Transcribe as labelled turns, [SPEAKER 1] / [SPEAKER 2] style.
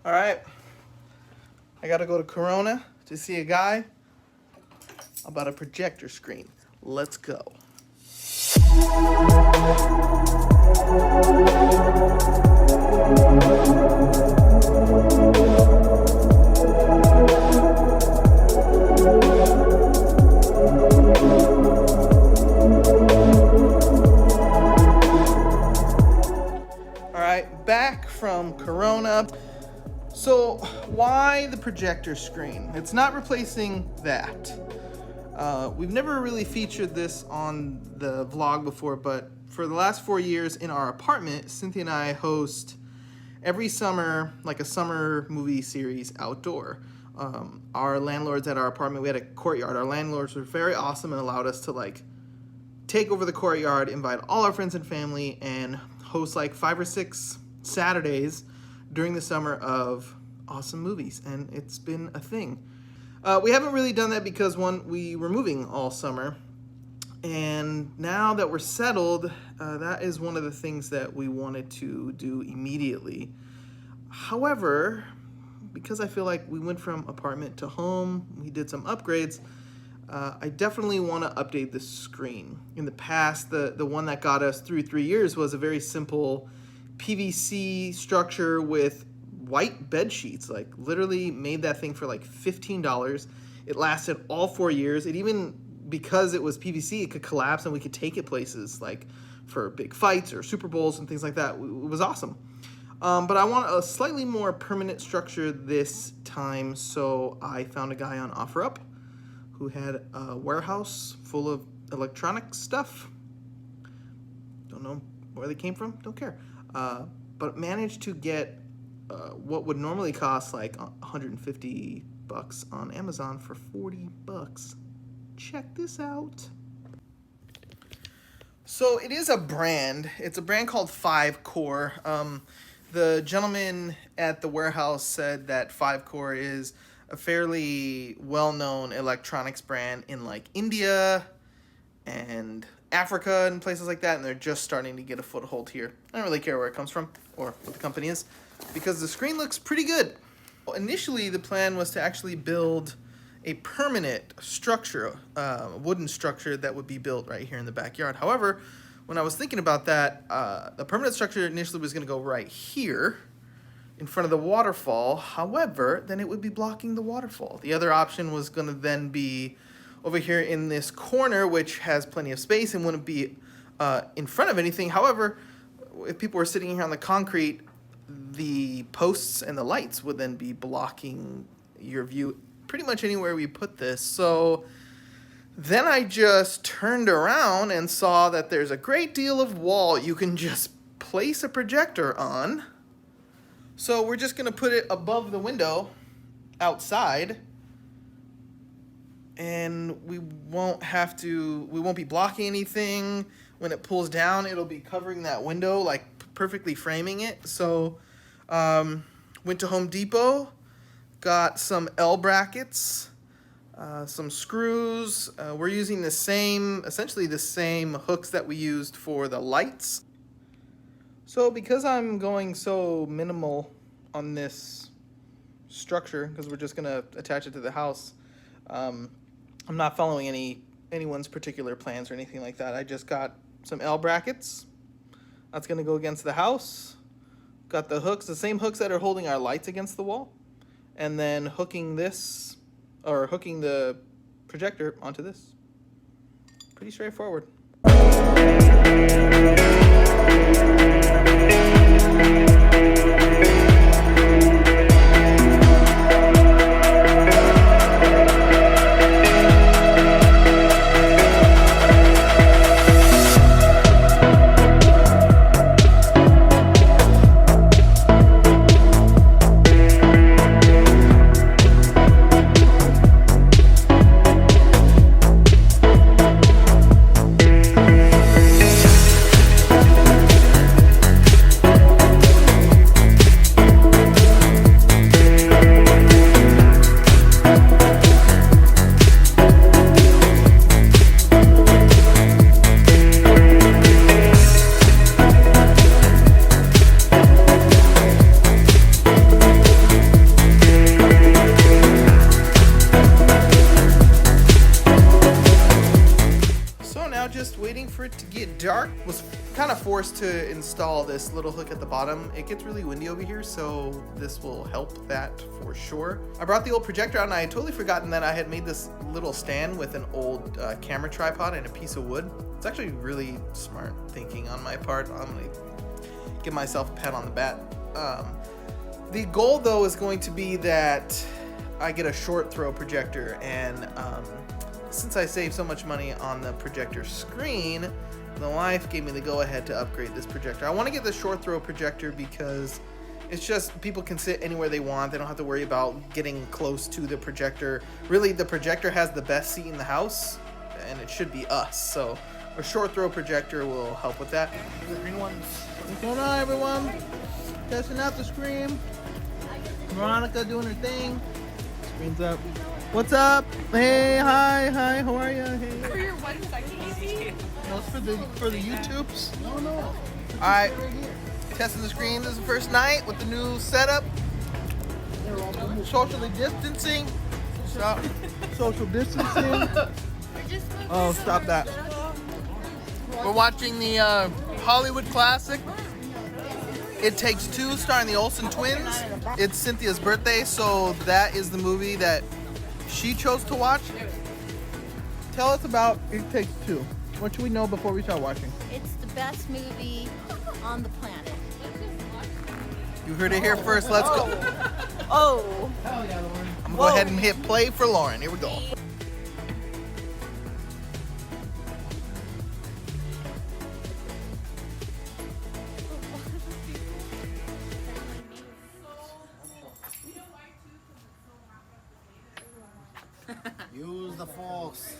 [SPEAKER 1] All right, I gotta go to Corona to see a guy about a projector screen. Let's go. All right, back from Corona. So why the projector screen? It's not replacing that. We've never really featured this on the vlog before, but for the last 4 years in our apartment, Cynthia and I host every summer like a summer movie series outdoor. Our landlords at our apartment, we had a courtyard. Our landlords were very awesome and allowed us to like take over the courtyard, invite all our friends and family, and host like 5 or 6 Saturdays during the summer of awesome movies, and it's been a thing. We haven't really done that because, one, we were moving all summer, and now that we're settled, that is one of the things that we wanted to do immediately. However, because I feel like we went from apartment to home, we did some upgrades, I definitely want to update the screen. In the past, the one that got us through 3 years was a very simple PVC structure with white bed sheets. Like literally made that thing for like $15. It lasted all 4 years. It even, because it was PVC, it could collapse and we could take it places like for big fights or Super Bowls and things like that. It was awesome. But I want a slightly more permanent structure this time, so I found a guy on OfferUp who had a warehouse full of electronic stuff. Don't know where they came from, don't care. But managed to get what would normally cost like $150 on Amazon for $40. Check this out. So it is a brand. It's a brand called 5-Core. The gentleman at the warehouse said that 5-Core is a fairly well-known electronics brand in like India and Africa and places like that, and they're just starting to get a foothold here. I don't really care where it comes from or what the company is, because the screen looks pretty good. Well, initially, the plan was to actually build a permanent structure, a wooden structure that would be built right here in the backyard. However, when I was thinking about that, the permanent structure initially was going to go right here in front of the waterfall. However, then it would be blocking the waterfall. The other option was going to then be over here in this corner, which has plenty of space and wouldn't be in front of anything. However, if people were sitting here on the concrete, the posts and the lights would then be blocking your view pretty much anywhere we put this. So then I just turned around and saw that there's a great deal of wall you can just place a projector on. So we're just going to put it above the window outside, and we won't be blocking anything. When it pulls down, it'll be covering that window, like perfectly framing it. So went to Home Depot, got some L brackets, some screws. We're using essentially the same hooks that we used for the lights. So because I'm going so minimal on this structure, because we're just going to attach it to the house, I'm not following anyone's particular plans or anything like that. I just got some L brackets. That's going to go against the house. Got the hooks, the same hooks that are holding our lights against the wall. And then hooking the projector onto this. Pretty straightforward. kind of forced to install this little hook at the bottom. It gets really windy over here, so this will help that for sure. I brought the old projector out, and I had totally forgotten that I had made this little stand with an old camera tripod and a piece of wood. It's actually really smart thinking on my part. I'm gonna give myself a pat on the back. The goal though is going to be that I get a short throw projector, and since I saved so much money on the projector screen, the wife gave me the go ahead to upgrade this projector. I want to get the short throw projector because it's just people can sit anywhere they want. They don't have to worry about getting close to the projector. Really, the projector has the best seat in the house, and it should be us. So a short throw projector will help with that. The green ones. What's going on, everyone? Testing out the screen. Veronica doing her thing. Screen's up. What's up? Hey, hi, how are you? Hey.
[SPEAKER 2] For your 1 second, easy.
[SPEAKER 1] No, it's for the YouTubes. No. All right, testing the screen. This is the first night with the new setup. Socially distancing. Stop. Social distancing. Oh, stop that. We're watching the Hollywood classic, It Takes Two, starring the Olsen twins. It's Cynthia's birthday, so that is the movie that she chose to watch. Tell us about It Takes Two. What should we know before we start watching?
[SPEAKER 3] It's the best movie on the planet.
[SPEAKER 1] You heard it here first. Let's go.
[SPEAKER 3] Oh.
[SPEAKER 1] I'm gonna go ahead and hit play for Lauren. Here we go.
[SPEAKER 4] Use the force.